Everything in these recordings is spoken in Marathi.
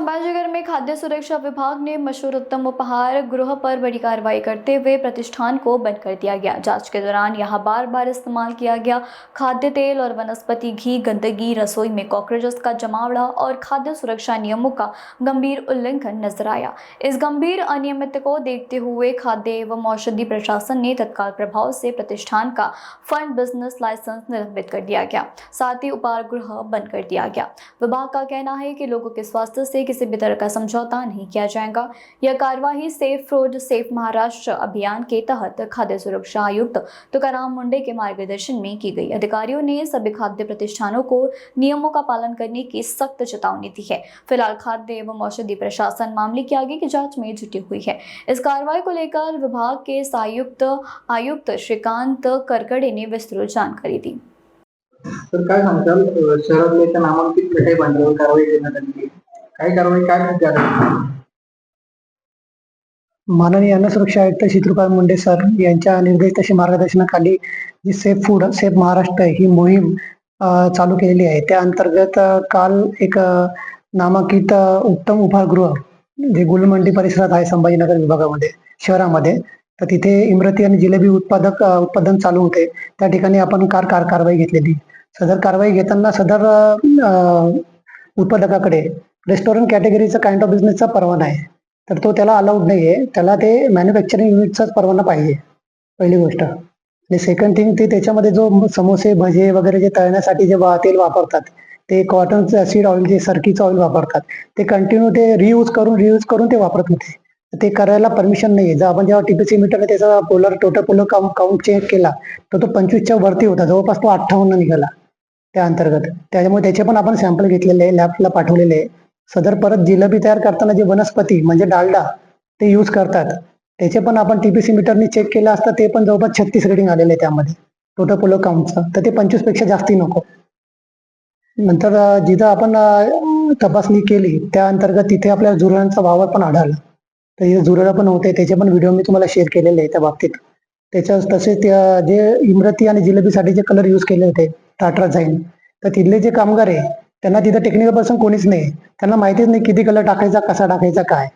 संभाजीनगर में खाद्य सुरक्षा विभाग ने मशहूर उत्तम उपहार गृह पर बड़ी कार्रवाई करते हुए प्रतिष्ठान को बंद कर दिया गया। जांच के दौरान यहां बार बार इस्तेमाल किया गया खाद्य तेल और वनस्पति घी, गंदगी, रसोई में कॉकरोचेस का जमावड़ा और खाद्य सुरक्षा नियमों का गंभीर उल्लंघन नजर आया। इस गंभीर अनियमितता को देखते हुए खाद्य एवं औषधि प्रशासन ने तत्काल प्रभाव से प्रतिष्ठान का फंड बिजनेस लाइसेंस निलंबित कर दिया गया, साथ ही उपहार गृह बंद कर दिया गया। विभाग का कहना है कि लोगों के स्वास्थ्य से किसी भी तरह का समझौता नहीं किया जाएगा। यह कार्यवाही सेफ फूड सेफ महाराष्ट्र अभियान के तहत खाद्य सुरक्षा आयुक्त तुकाराम मुंडे के मार्गदर्शन में की गई। अधिकारियों ने सभी खाद्य प्रतिष्ठानों को नियमों का पालन करने की सख्त चेतावनी दी है। फिलहाल खाद्य एवं औषधि प्रशासन मामले की आगे की जांच में जुटी हुई है। इस कार्रवाई को लेकर विभाग के आयुक्त श्रीकांत करकड़े ने विस्तृत जानकारी दी। तर काय सांगताल शहरातल्या नामांकित मिठाई भांडवल कारवाई करण्यात आली काय कारवाई काय माननीय अन्न सुरक्षा आयुक्त तुकाराम मुंडे सर यांच्या निर्देश तशी मार्गदर्शनाखाली जी सेफ फूड सेफ महाराष्ट्र ही मोहीम चालू केलेली आहे। त्या अंतर्गत काल एक नामांकित उत्तम उपहारगृह जे गुलमंडी परिसरात आहे संभाजीनगर विभागामध्ये शहरामध्ये, तर तिथे इमरती आणि जिलेबी उत्पादन चालू होते। त्या ठिकाणी आपण कारवाई घेतलेली। सदर कारवाई घेताना सदर उत्पादकाकडे रेस्टॉरंट कॅटेगरीचा काइंड ऑफ बिझनेसचा परवाना आहे, तर तो त्याला अलाउड नाहीये। त्याला ते मॅन्युफॅक्चरिंग युनिटचाच परवाना पाहिजे, पहिली गोष्ट। आणि सेकंड थिंग, ते त्याच्यामध्ये जो समोसे भजे वगैरे जे तळण्यासाठी जे तेल वापरतात ते कॉटनचं सीड ऑइल, जे सरकीचं ऑइल वापरतात, ते कंटिन्यू ते रियूज करून ते वापरत होते। ते करायला परमिशन नाहीये। जर आपण जेव्हा टीपीसी मीटरने त्याचा टोटल पोलर काउंट चेक केला तर तो 25च्या वरती होता, जवळपास तो 58 निघाला त्या अंतर्गत। त्याच्यामुळे त्याचे पण आपण सॅम्पल घेतलेले, लॅबला पाठवलेले आहे। सदर परत जिलेबी तयार करताना जे वनस्पती म्हणजे डालडा ते यूज करतात, त्याचे पण आपण टीपीसी मीटरने चेक केलं असतं, ते पण जवळपास 36 रेटिंग आलेले आहे त्यामध्ये टोटल पोलर काउंटचं। तर ते 25 पेक्षा जास्ती नको। नंतर जिथं आपण तपासणी केली त्या अंतर्गत तिथे आपल्या जुरळांचा वावर पण आढळला। तर हे जुरळ पण होते, त्याचे पण व्हिडिओ मी तुम्हाला शेअर केलेले आहे त्या बाबतीत। तसेच जे इमरती आणि जिलेबीसाठी जे कलर यूज केले होते टाट्राझाईन, तर तिथले जे कामगार आहे त्यांना तिथं टेक्निकल पर्सन कोणीच नाही। त्यांना माहितीच नाही किती कलर टाकायचा, कसा टाकायचा, काय।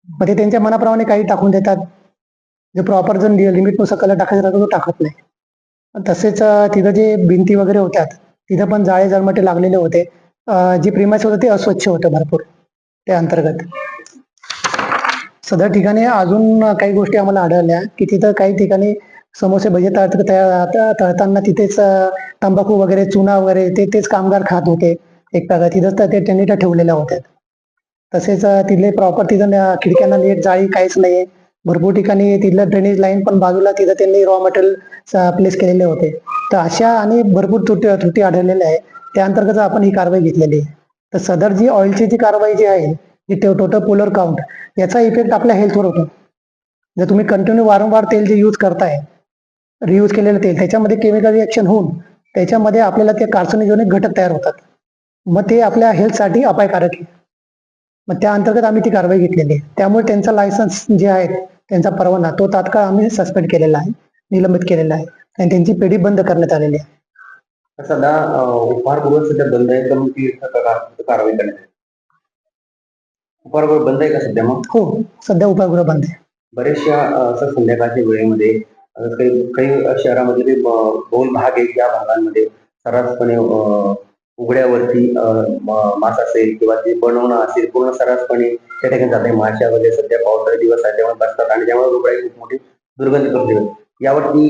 मग ते त्यांच्या मनाप्रमाणे काही टाकून देतात। जे प्रॉपर जर लिमिटनुसार कलर टाकायचा राहतो तो टाकत नाही। तसेच तिथं जे भिंती वगैरे होत्यात तिथं पण जाळे जळमटे लागलेले होते। जे प्रिमाइस होतं ते अस्वच्छ होतं भरपूर त्या अंतर्गत। सदर ठिकाणी अजून काही गोष्टी आम्हाला आढळल्या की तिथं काही ठिकाणी समोसे भजे तळताना तिथेच तंबाखू वगैरे, चुना वगैरे तेच कामगार खात होते। एक प्रकार तिथं ते त्यांनी त्या ठेवलेल्या होत्या। तसेच तिथले प्रॉपर तिथं खिडक्यांना नीट जाळी काहीच नाहीये। भरपूर ठिकाणी तिथलं ड्रेनेज लाईन पण बाजूला तिथं त्यांनी रॉ मटेरियल प्लेस केलेले होते। तर अशा आणि भरपूर त्रुटी आढळलेल्या आहे। त्या अंतर्गत आपण ही कारवाई घेतलेली आहे। तर सदर जी ऑइलची जी कारवाई जी आहे, जी टोटल पोलर काउंट, याचा इफेक्ट आपल्या हेल्थवर होतो। जर तुम्ही कंटिन्यू वारंवार तेल जे यूज करताय, रियूज केलेलं तेल, त्याच्यामध्ये केमिकल रिएक्शन होऊन त्याच्यामध्ये आपल्याला ते कार्सिनोजेनिक घटक तयार होतात। मग ते आपल्या हेल्थसाठी अपायकारक आहे। मग त्या अंतर्गत आम्ही ती कारवाई घेतलेली आहे। त्यामुळे त्यांचा लायसन्स जे आहे, त्यांचा परवाना, तो तात्काळ आम्ही सस्पेंड केलेला आहे, निलंबित केलेला आहे आणि त्यांची पेढी बंद करण्यात आलेली आहे। सध्या उपहारगृह सध्या बंद आहे, तर मग ती कारवाई करण्यात आली। उपहारगृह बंद आहे का सध्या? मग हो, सध्या उपहारगृह बंद आहे। बरेचशा असं संध्याकाळच्या वेळेमध्ये काही शहरामध्ये बहुल भाग आहे, त्या भागांमध्ये सर्रासपणे उघड्यावरती मांस असेल किंवा ते बनवणं असेल, पूर्ण सर्रासपणे त्या ठिकाणी जाते। माशा वगैरे सध्या पावसाळे दिवस आहे त्यामुळे बसतात आणि त्यामुळे रुग्णाची खूप मोठी दुर्गंधी करते। यावरती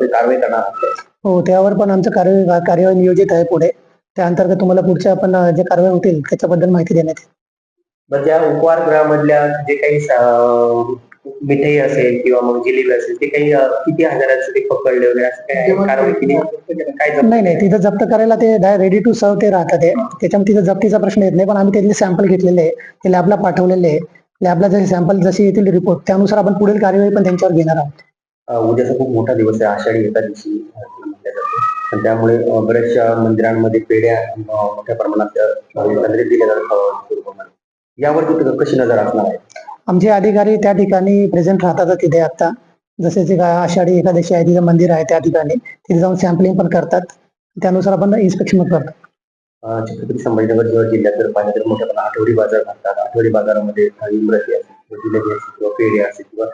ते कारवाई करणार आहे। हो, त्यावर पण आमचं कार्यवाही नियोजित आहे पुढे। त्या अंतर्गत तुम्हाला पुढच्या आपण जे कारवाई होतील त्याच्याबद्दल माहिती देण्यात येईल। ज्या उपहारगृहामधल्या जे काही मिठाई असेल किंवा मग जिलेबी असेल, ते काही किती हजाराचं ते पकडले वगैरे असं काय कारवाई केली? नाही, तिथं जप्त करायला ते रेडी टू सर्व ते राहतात। त्याच्यामुळे तिथं जप्तीचा प्रश्न येत नाही। पण आम्ही त्यातले सॅम्पल घेतलेले आहे, ते लॅबला पाठवलेले आहे। लॅबला जसे सॅम्पल जसे येतील रिपोर्ट, त्यानुसार आपण पुढील कार्यवाही पण त्यांच्यावर घेणार आहोत। उद्याचा खूप मोठा दिवस आहे, आषाढी एकादशी म्हटल्या जाते, आणि त्यामुळे बऱ्याचशा मंदिरांमध्ये पेढ्या मोठ्या प्रमाणात दिल्या जातात। यावरती कशी नजर असणार आहे? आमचे अधिकारी त्या ठिकाणी प्रेझेंट राहतात तिथे। आता जसे जे आषाढी एकादशी आहे, तिथे मंदिर आहे त्या ठिकाणी, तिथे जाऊन सॅम्पलिंग पण करतात। त्यानुसार आपण इन्स्पेक्शन करतो। छत्रपती संभाजीनगर जिल्ह्यात जर पाहिलं तर मोठ्या प्रमाणात आठवडी बाजार भरतात. आठवडी बाजारामध्ये इमरती असेल किंवा जिलेबी असेल किंवा पेढे असेल किंवा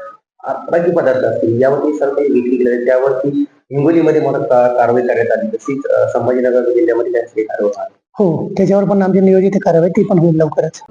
राखी पदार्थ असतील यावरती सर्व काही विक्री केली जाते. त्यावरती हिंगोलीमध्ये मोठा कारवाई करण्यात आली. तशीच संभाजीनगर जिल्ह्यामध्ये त्याची कारवाई हो, त्याच्यावर पण आमची नियोजित कारवाई ती पण होईल लवकरच.